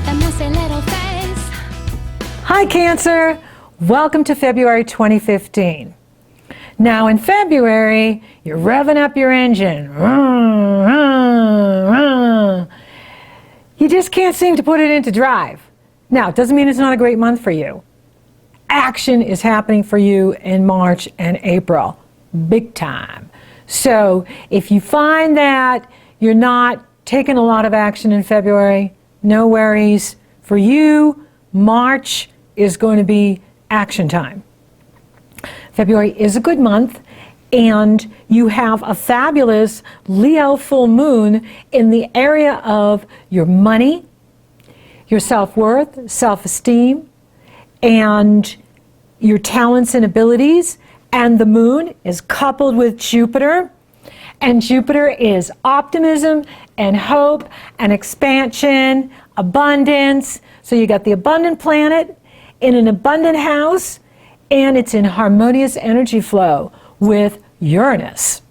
with a messy little face. Hi Cancer, welcome to February 2015. Now in February, you're revving up your engine. You just can't seem to put it into drive. Now, it doesn't mean it's not a great month for you. Action is happening for you in March and April, big time. So if you find that you're not taking a lot of action in February, no worries. For you, March is going to be action time. February is a good month, and you have a fabulous Leo full moon in the area of your money, your self-worth, self-esteem, and your talents and abilities. And the moon is coupled with Jupiter, and Jupiter is optimism and hope and expansion, abundance. So you got the abundant planet in an abundant house, and it's in harmonious energy flow with Uranus.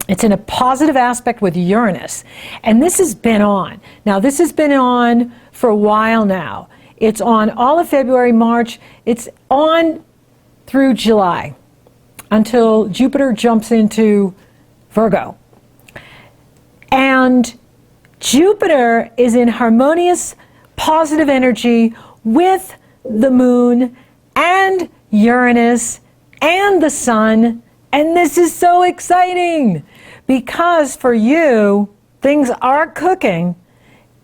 It's in a positive aspect with Uranus. And this has been on. Now, this has been on for a while now. It's on all of February, March. It's on through July until Jupiter jumps into Virgo. And Jupiter is in harmonious, positive energy with the moon and Uranus and the sun. And this is so exciting because for you, things are cooking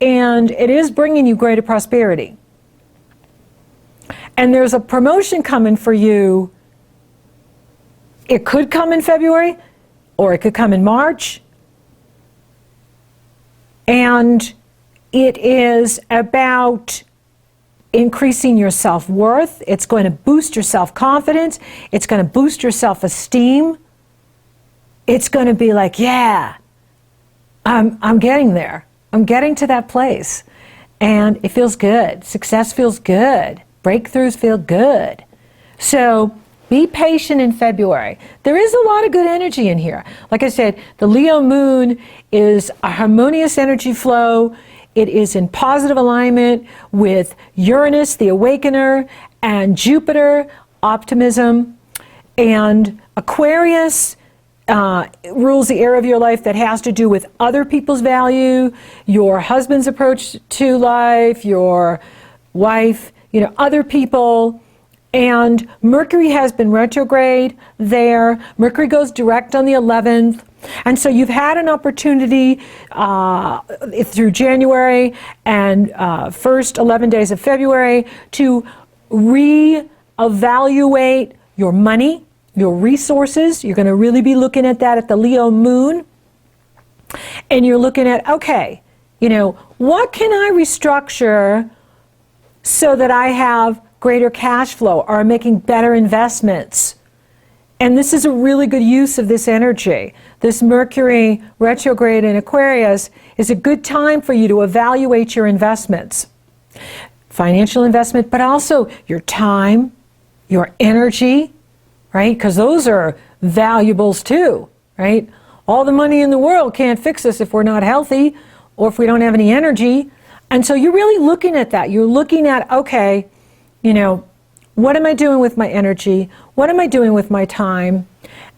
and it is bringing you greater prosperity. And there's a promotion coming for you. It could come in February or it could come in March. And it is about increasing your self-worth. It's going to boost your self-confidence. It's going to boost your self-esteem. It's going to be like, yeah, I'm getting there. I'm getting to that place. And it feels good. Success feels good. Breakthroughs feel good. So be patient in February. There is a lot of good energy in here. Like I said, the Leo moon is a harmonious energy flow. It is in positive alignment with Uranus, the awakener, and Jupiter, optimism. And Aquarius rules the area of your life that has to do with other people's value, your husband's approach to life, your wife, other people. And Mercury has been retrograde there. Mercury goes direct on the 11th. And so you've had an opportunity through January and first 11 days of February to reevaluate your money, your resources. You're going to really be looking at that at the Leo moon. And you're looking at, okay, what can I restructure so that I have greater cash flow or I'm making better investments? And this is a really good use of this energy. This Mercury retrograde in Aquarius is a good time for you to evaluate your investments. Financial investment, but also your time, your energy, right? Because those are valuables too, right? All the money in the world can't fix us if we're not healthy or if we don't have any energy. And so you're really looking at that. You're looking at, okay, what am I doing with my energy? What am I doing with my time?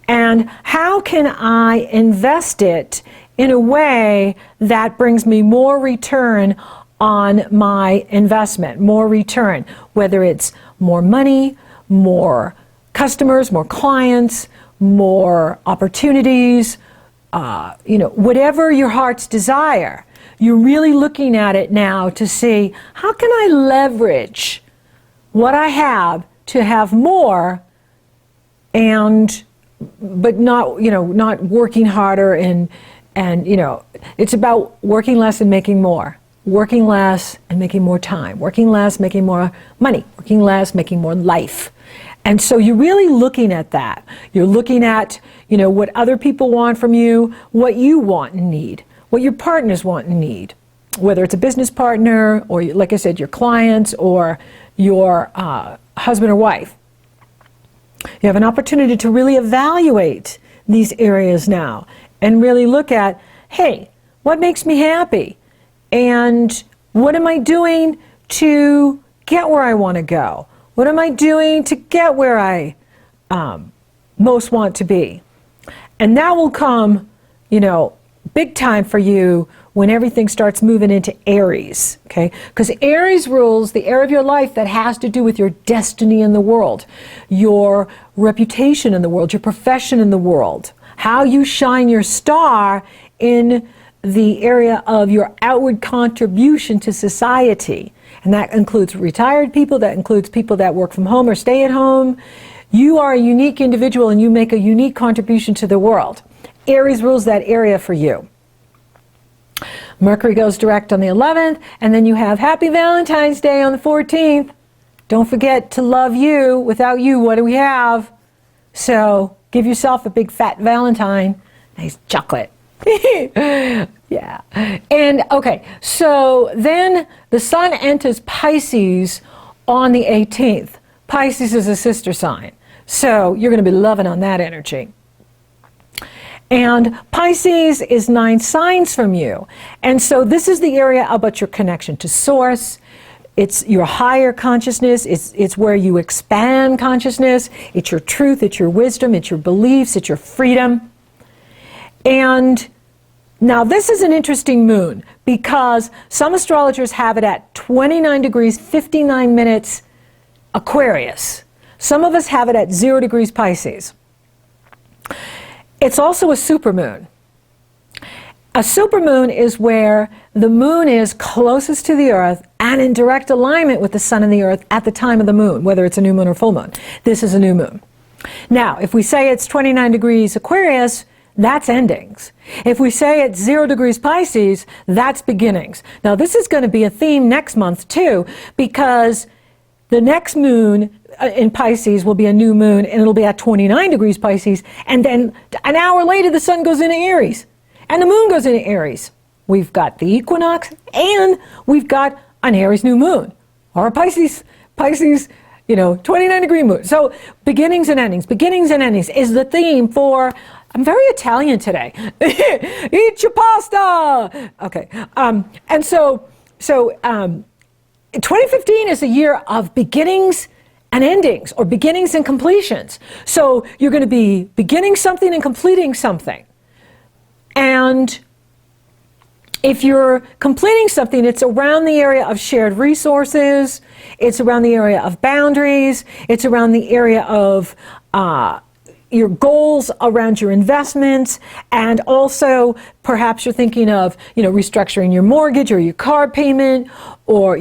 And how can I invest it in a way that brings me more return on my investment, more return, whether it's more money, more customers, more clients, more opportunities, whatever your heart's desire. You're really looking at it now to see, how can I leverage what I have to have more, but not working harder and it's about working less and making more, working less and making more time, working less, making more money, working less, making more life. And so you're really looking at that. You're looking at, what other people want from you, what you want and need, what your partners want and need, whether it's a business partner or, like I said, your clients or your husband or wife. You have an opportunity to really evaluate these areas now and really look at, hey, what makes me happy? And What am I doing to get where I want to go? What am I doing to get where I most want to be? And that will come, big time for you when everything starts moving into Aries, okay? Because Aries rules the area of your life that has to do with your destiny in the world, your reputation in the world, your profession in the world, how you shine your star in the area of your outward contribution to society. And that includes retired people, that includes people that work from home or stay at home. You are a unique individual and you make a unique contribution to the world. Aries rules that area for you. Mercury goes direct on the 11th, and then you have Happy Valentine's Day on the 14th. Don't forget to love you. Without you, what do we have? So give yourself a big fat Valentine. Nice chocolate. Yeah. And okay, so then the sun enters Pisces on the 18th. Pisces is a sister sign. So you're going to be loving on that energy. And Pisces is 9 signs from you. And so this is the area about your connection to source. It's your higher consciousness. It's where you expand consciousness. It's your truth. It's your wisdom. It's your beliefs. It's your freedom. And now this is an interesting moon because some astrologers have it at 29 degrees, 59 minutes Aquarius. Some of us have it at 0 degrees Pisces. It's also a supermoon. A supermoon is where the moon is closest to the earth and in direct alignment with the sun and the earth at the time of the moon, whether it's a new moon or full moon. This is a new moon. Now, if we say it's 29 degrees Aquarius, that's endings. If we say it's 0 degrees Pisces, that's beginnings. Now, this is going to be a theme next month too, because the next moon in Pisces will be a new moon, and it'll be at 29 degrees Pisces, and then an hour later the sun goes into Aries, and the moon goes into Aries. We've got the equinox, and we've got an Aries new moon, or a Pisces, 29 degree moon. So beginnings and endings is the theme for, I'm very Italian today, eat your pasta! Okay, and so 2015 is a year of beginnings and endings, or beginnings and completions. So you're going to be beginning something and completing something. And if you're completing something, it's around the area of shared resources, it's around the area of boundaries, it's around the area of your goals around your investments, and also perhaps you're thinking of, restructuring your mortgage or your car payment, or,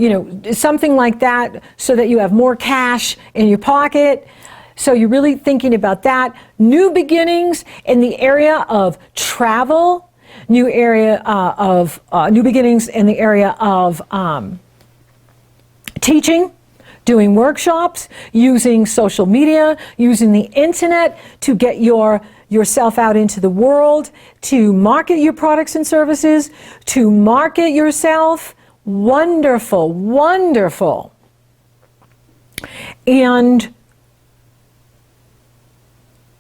something like that, so that you have more cash in your pocket. So you're really thinking about that. New beginnings in the area of travel, new beginnings in the area of teaching, doing workshops, using social media, using the internet to get yourself out into the world, to market your products and services, to market yourself. Wonderful, wonderful. And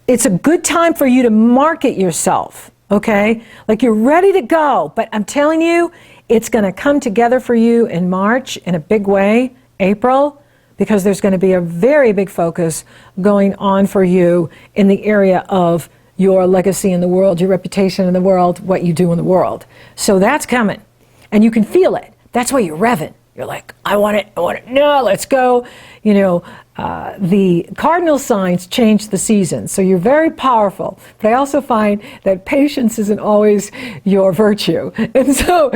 it's a good time for you to market yourself, okay? Like you're ready to go, but I'm telling you, it's going to come together for you in March in a big way, April, because there's going to be a very big focus going on for you in the area of your legacy in the world, your reputation in the world, what you do in the world. So that's coming, and you can feel it. That's why you're revving. You're like, I want it, no, let's go. The cardinal signs change the season, so you're very powerful. But I also find that patience isn't always your virtue. And so,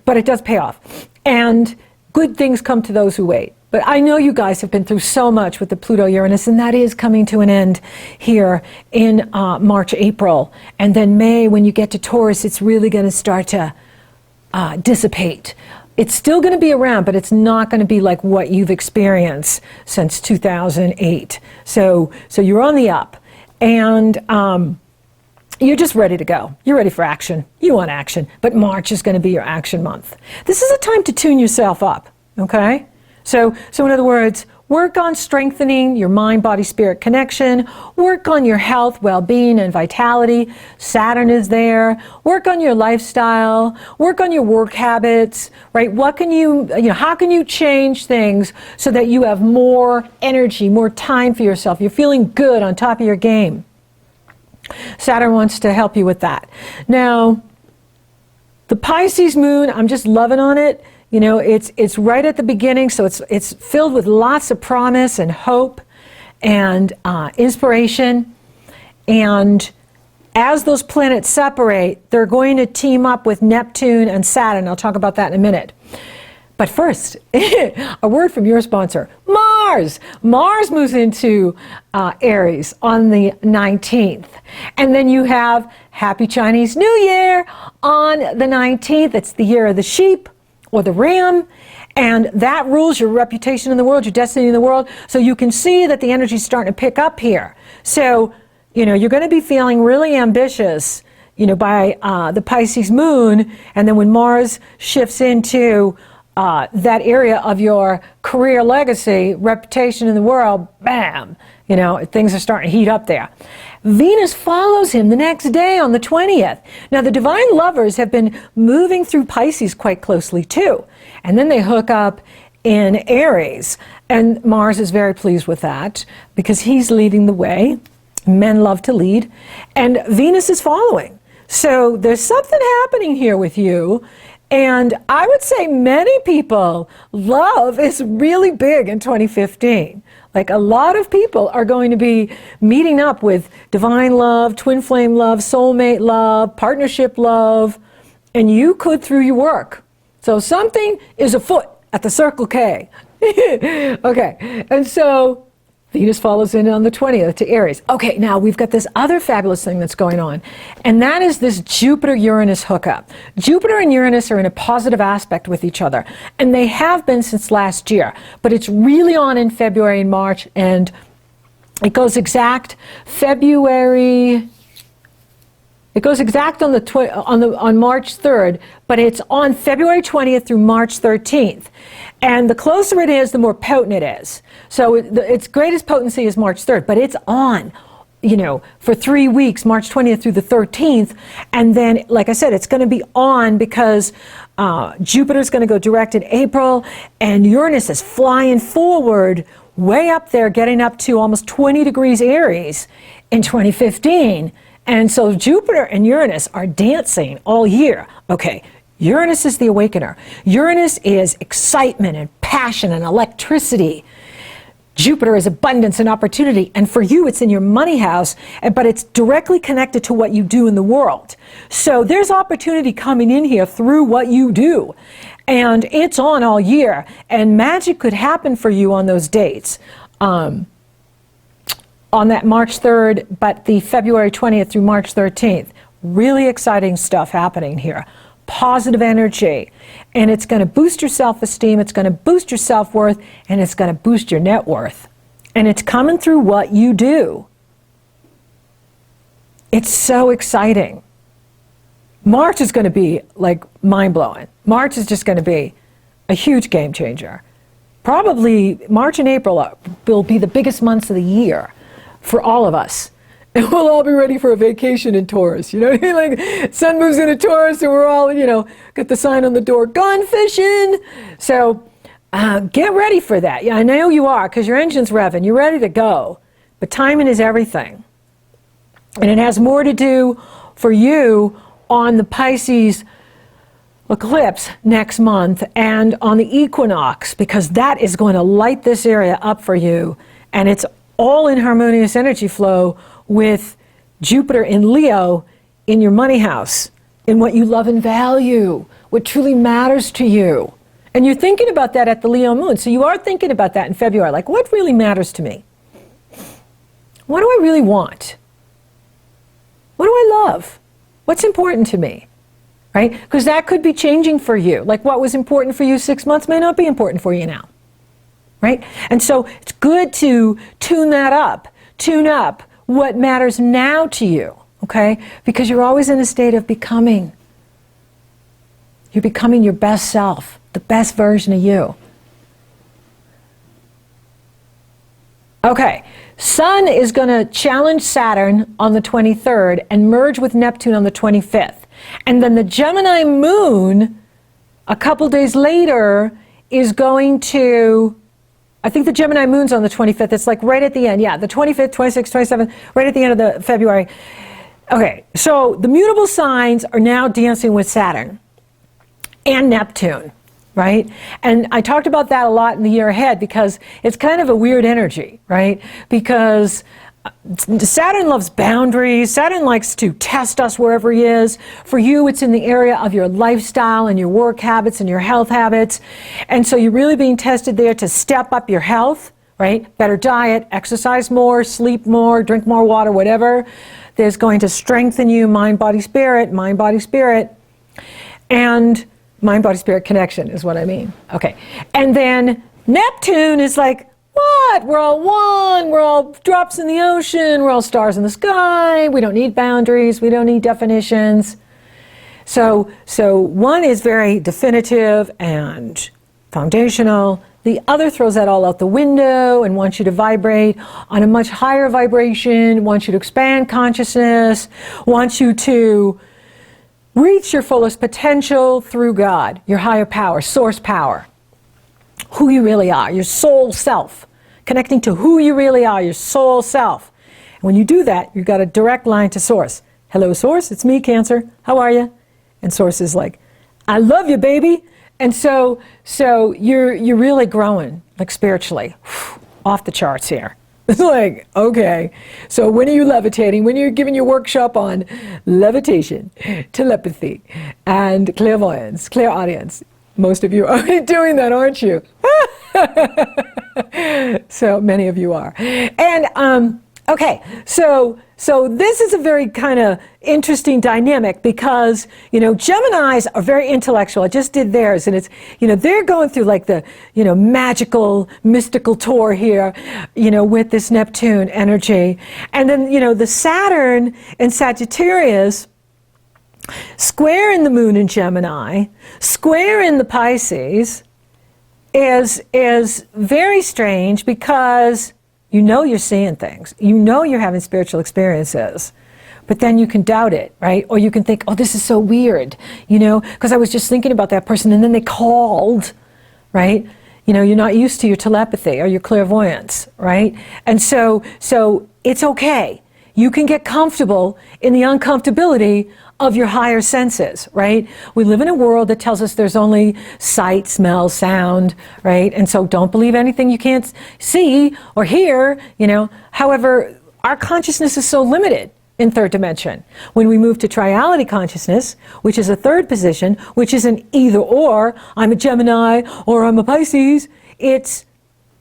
but it does pay off. And good things come to those who wait. But I know you guys have been through so much with the Pluto-Uranus, and that is coming to an end here in March, April. And then May, when you get to Taurus, it's really going to start to dissipate. It's still going to be around, but it's not going to be like what you've experienced since 2008. So you're on the up, and you're just ready to go. You're ready for action. You want action, but March is going to be your action month. This is a time to tune yourself up, okay? So in other words, Work on strengthening your mind, body, spirit connection. Work on your health, well-being, and vitality. Saturn is there. Work on your lifestyle. Work on your work habits, right? What can how can you change things so that you have more energy, more time for yourself? You're feeling good, on top of your game. Saturn wants to help you with that. Now, the Pisces moon, I'm just loving on it. You know, it's right at the beginning, so it's filled with lots of promise and hope and inspiration. And as those planets separate, they're going to team up with Neptune and Saturn. I'll talk about that in a minute. But first, a word from your sponsor, Mars. Mars moves into Aries on the 19th. And then you have Happy Chinese New Year on the 19th. It's the year of the sheep or the ram. And that rules your reputation in the world, your destiny in the world. So you can see that the energy is starting to pick up here. So, you know, you're going to be feeling really ambitious, you know, by the Pisces moon. And then when Mars shifts into that area of your career legacy, reputation in the world, bam, you know, things are starting to heat up there. Venus follows him the next day on the 20th. Now, the divine lovers have been moving through Pisces quite closely too. And then they hook up in Aries. And Mars is very pleased with that because he's leading the way. Men love to lead. And Venus is following. So there's something happening here with you. And I would say many people, love is really big in 2015. Like a lot of people are going to be meeting up with divine love, twin flame love, soulmate love, partnership love, and you could through your work. So something is afoot at the Circle K. Okay, and so Venus follows in on the 20th to Aries. Okay, now we've got this other fabulous thing that's going on, and that is this Jupiter-Uranus hookup. Jupiter and Uranus are in a positive aspect with each other, and they have been since last year, but it's really on in February and March, and it goes exact February. It goes exact on on March 3rd, but it's on February 20th through March 13th. And the closer it is, the more potent it is. So its greatest potency is March 3rd, but it's on, you know, for 3 weeks, March 20th through the 13th. And then, like I said, it's going to be on because Jupiter's going to go direct in April, and Uranus is flying forward way up there, getting up to almost 20 degrees Aries in 2015. And so Jupiter and Uranus are dancing all year. Okay, Uranus is the awakener. Uranus is excitement and passion and electricity. Jupiter is abundance and opportunity. And for you, it's in your money house, but it's directly connected to what you do in the world. So there's opportunity coming in here through what you do. And it's on all year. And magic could happen for you on those dates. On that March 3rd, but the February 20th through March 13th. Really exciting stuff happening here. Positive energy. And it's going to boost your self-esteem, it's going to boost your self-worth, and it's going to boost your net worth. And it's coming through what you do. It's so exciting. March is going to be like mind-blowing. March is just going to be a huge game changer. Probably March and April will be the biggest months of the year for all of us. And we'll all be ready for a vacation in Taurus. You know, like sun moves into Taurus and we're all, you know, got the sign on the door, gone fishing. So get ready for that. Yeah, I know you are because your engine's revving. You're ready to go. But timing is everything. And it has more to do for you on the Pisces eclipse next month and on the equinox, because that is going to light this area up for you. And it's all in harmonious energy flow with Jupiter in Leo in your money house, in what you love and value, what truly matters to you. And you're thinking about that at the Leo moon. So you are thinking about that in February. Like, what really matters to me? What do I really want? What do I love? What's important to me? Right? Because that could be changing for you. Like what was important for you 6 months may not be important for you now. Right? And so it's good to tune up what matters now to you, okay? Because you're always in a state of becoming. You're becoming your best self, the best version of you. Okay, Sun is going to challenge Saturn on the 23rd and merge with Neptune on the 25th. And then the Gemini moon, a couple days later, is going to, I think the Gemini moon's on the 25th. It's like right at the end. Yeah, the 25th, 26th, 27th, right at the end of the February. Okay, so the mutable signs are now dancing with Saturn and Neptune. Right? And I talked about that a lot in the year ahead because it's kind of a weird energy, right? Because Saturn loves boundaries. Saturn likes to test us wherever he is. For you, it's in the area of your lifestyle and your work habits and your health habits. And so you're really being tested there to step up your health, right? Better diet, exercise more, sleep more, drink more water, whatever. There's going to strengthen you, mind, body, spirit, mind, body, spirit. And mind-body-spirit connection is what I mean. Okay. And then Neptune is like, what? We're all one. We're all drops in the ocean. We're all stars in the sky. We don't need boundaries. We don't need definitions. So one is very definitive and foundational. The other throws that all out the window and wants you to vibrate on a much higher vibration, wants you to expand consciousness, wants you to reach your fullest potential through God, your higher power, source power, who you really are, your soul self, connecting to who you really are, your soul self. And when you do that, you've got a direct line to Source. Hello, Source, it's me, Cancer. How are you? And Source is like, I love you, baby. And so you're really growing, like spiritually, off the charts here. It's like, okay, so when are you levitating? When are you giving your workshop on levitation, telepathy, and clairvoyance, clairaudience? Most of you are already doing that, aren't you? So many of you are. And, okay, so this is a very kind of interesting dynamic because, Geminis are very intellectual. I just did theirs, and it's, they're going through like the, magical, mystical tour here, with this Neptune energy. And then, the Saturn and Sagittarius square in the moon in Gemini, square in the Pisces is very strange because you're seeing things. You're having spiritual experiences. But then you can doubt it, right? Or you can think, oh, this is so weird, because I was just thinking about that person and then they called, right? You're not used to your telepathy or your clairvoyance, right? And so it's okay. You can get comfortable in the uncomfortability of your higher senses, right? We live in a world that tells us there's only sight, smell, sound, right? And so don't believe anything you can't see or hear, However, our consciousness is so limited in third dimension. When we move to triality consciousness, which is a third position, which is an either or, I'm a Gemini or I'm a Pisces,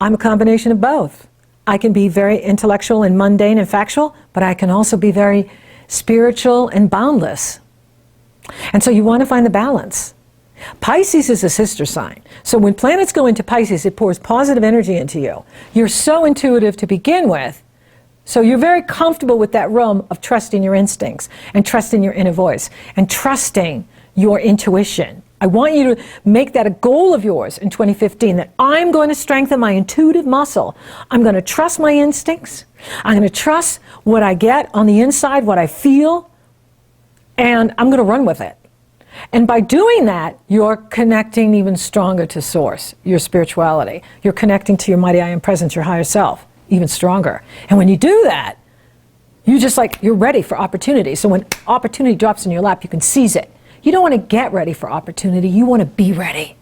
I'm a combination of both. I can be very intellectual and mundane and factual, but I can also be very spiritual and boundless. And so you want to find the balance. Pisces is a sister sign. So when planets go into Pisces, it pours positive energy into you. You're so intuitive to begin with, so you're very comfortable with that realm of trusting your instincts and trusting your inner voice and trusting your intuition. I want you to make that a goal of yours in 2015, that I'm going to strengthen my intuitive muscle. I'm going to trust my instincts. I'm going to trust what I get on the inside, what I feel, and I'm going to run with it. And by doing that, you're connecting even stronger to Source, your spirituality. You're connecting to your mighty I am presence, your higher self, even stronger. And when you do that, you're ready for opportunity. So when opportunity drops in your lap, you can seize it. You don't want to get ready for opportunity, you want to be ready.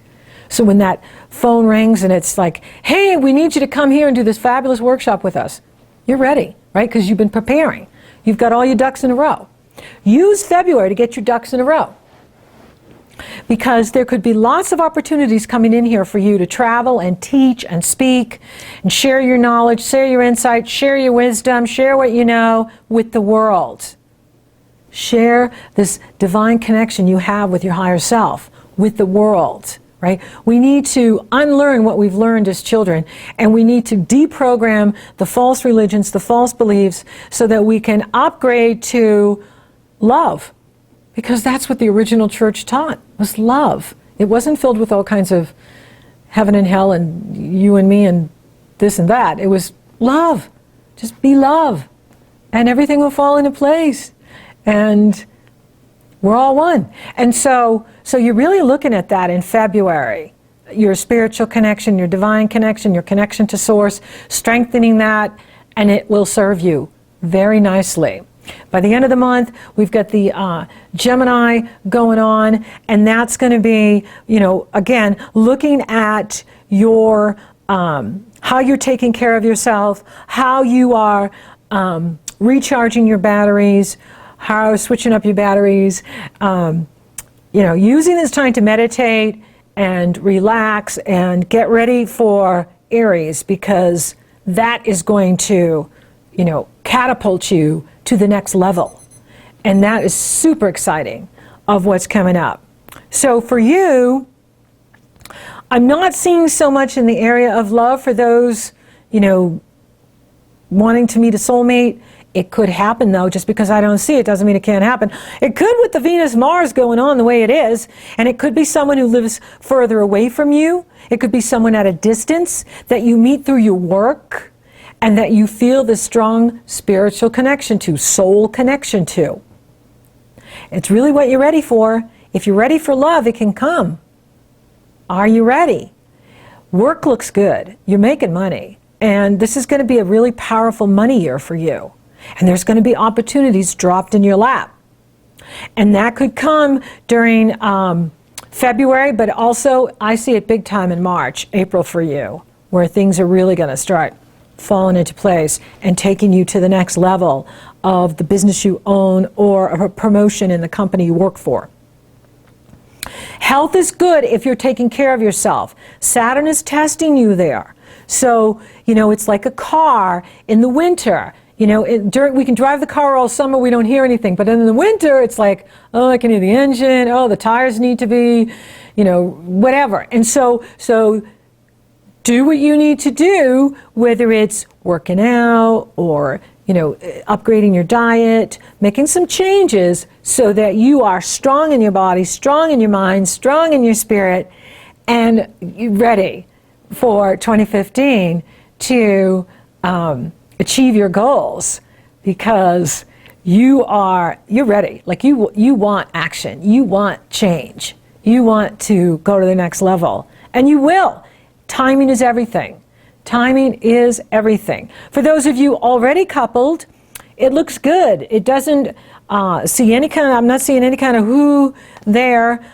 So when that phone rings and it's like, hey, we need you to come here and do this fabulous workshop with us, you're ready, right? Because you've been preparing. You've got all your ducks in a row. Use February to get your ducks in a row. Because there could be lots of opportunities coming in here for you to travel and teach and speak and share your knowledge, share your insight, share your wisdom, share what you know with the world. Share this divine connection you have with your higher self, with the world, right? We need to unlearn what we've learned as children, and we need to deprogram the false religions, the false beliefs, so that we can upgrade to love. Because that's what the original church taught, was love. It wasn't filled with all kinds of heaven and hell and you and me and this and that. It was love. Just be love. And everything will fall into place. And we're all one. And so you're really looking at that in February. Your spiritual connection, your divine connection, your connection to Source, strengthening that, and it will serve you very nicely. By the end of the month, we've got the Gemini going on, and that's going to be, again, looking at your how you're taking care of yourself, how you are recharging your batteries, how switching up your batteries, using this time to meditate and relax and get ready for Aries, because that is going to, catapult you to the next level. And that is super exciting of what's coming up. So for you, I'm not seeing so much in the area of love for those, wanting to meet a soulmate. It could happen, though. Just because I don't see it doesn't mean it can't happen. It could with the Venus-Mars going on the way it is, and it could be someone who lives further away from you. It could be someone at a distance that you meet through your work and that you feel this strong spiritual connection to, soul connection to. It's really what you're ready for. If you're ready for love, it can come. Are you ready? Work looks good. You're making money. And this is going to be a really powerful money year for you. And there's going to be opportunities dropped in your lap. And that could come during February, but also I see it big time in March, April for you, where things are really going to start falling into place and taking you to the next level of the business you own or a promotion in the company you work for. Health is good if you're taking care of yourself. Saturn is testing you there. So, it's like a car in the winter. We can drive the car all summer, we don't hear anything. But in the winter, it's like, oh, I can hear the engine. Oh, the tires need to be, whatever. And so do what you need to do, whether it's working out or, upgrading your diet, making some changes so that you are strong in your body, strong in your mind, strong in your spirit, and ready for 2015 to achieve your goals, because you're ready. Like you want action, you want change, you want to go to the next level, and you will. Timing is everything. Timing is everything. For those of you already coupled, it looks good. It doesn't I'm not seeing any kind of who there.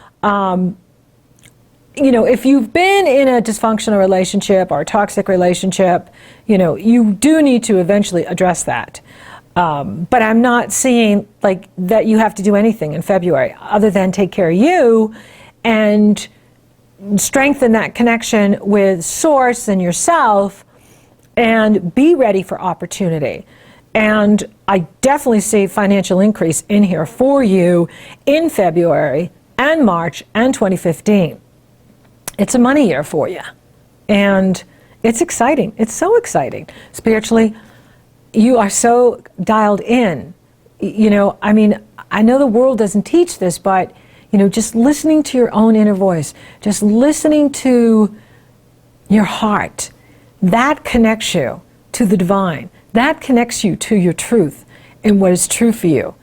If you've been in a dysfunctional relationship or a toxic relationship, you do need to eventually address that. But I'm not seeing like that you have to do anything in February other than take care of you and strengthen that connection with Source and yourself and be ready for opportunity. And I definitely see financial increase in here for you in February and March and 2015. It's a money year for you. And it's exciting. It's so exciting. Spiritually, you are so dialed in. I know the world doesn't teach this, but just listening to your own inner voice, just listening to your heart, that connects you to the divine. That connects you to your truth and what is true for you.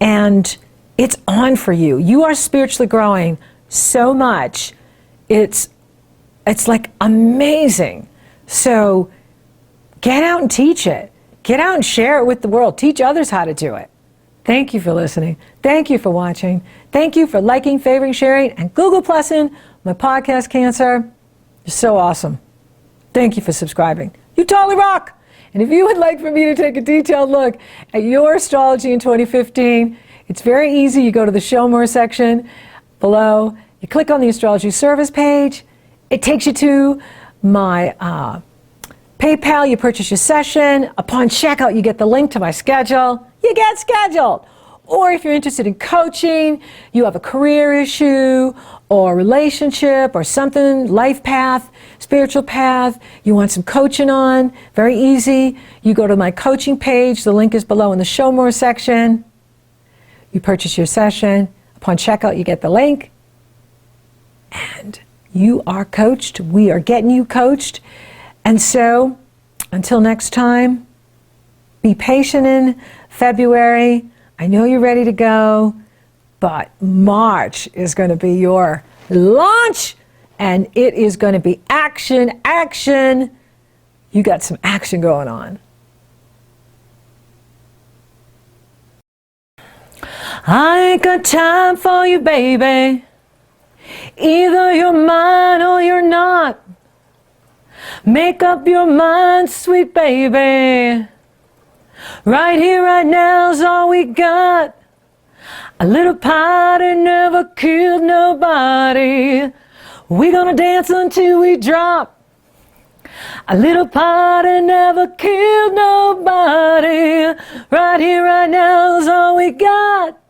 And it's on for you. You are spiritually growing so much. It's like amazing. So get out and teach it. Get out and share it with the world. Teach others how to do it. Thank you for listening. Thank you for watching. Thank you for liking, favoring, sharing, and Google Plussing my podcast, Cancer. You're so awesome. Thank you for subscribing. You totally rock. And if you would like for me to take a detailed look at your astrology in 2015, it's very easy. You go to the Show More section below. You click on the astrology service page. It takes you to my PayPal. You purchase your session. Upon checkout, you get the link to my schedule. You get scheduled. Or if you're interested in coaching, you have a career issue or relationship or something, life path, spiritual path, you want some coaching on, very easy. You go to my coaching page. The link is below in the Show More section. You purchase your session. Upon checkout, you get the link. And you are coached. We are getting you coached. And so Until next time, be patient in February. I know you're ready to go, but March is going to be your launch, and it is going to be action, action. You got some action going on. I ain't got time for you, baby. Either you're mine or you're not. Make up your mind, sweet baby. Right here, right now's all we got. A little party never killed nobody. We're gonna dance until we drop. A little party never killed nobody. Right here, right now's all we got.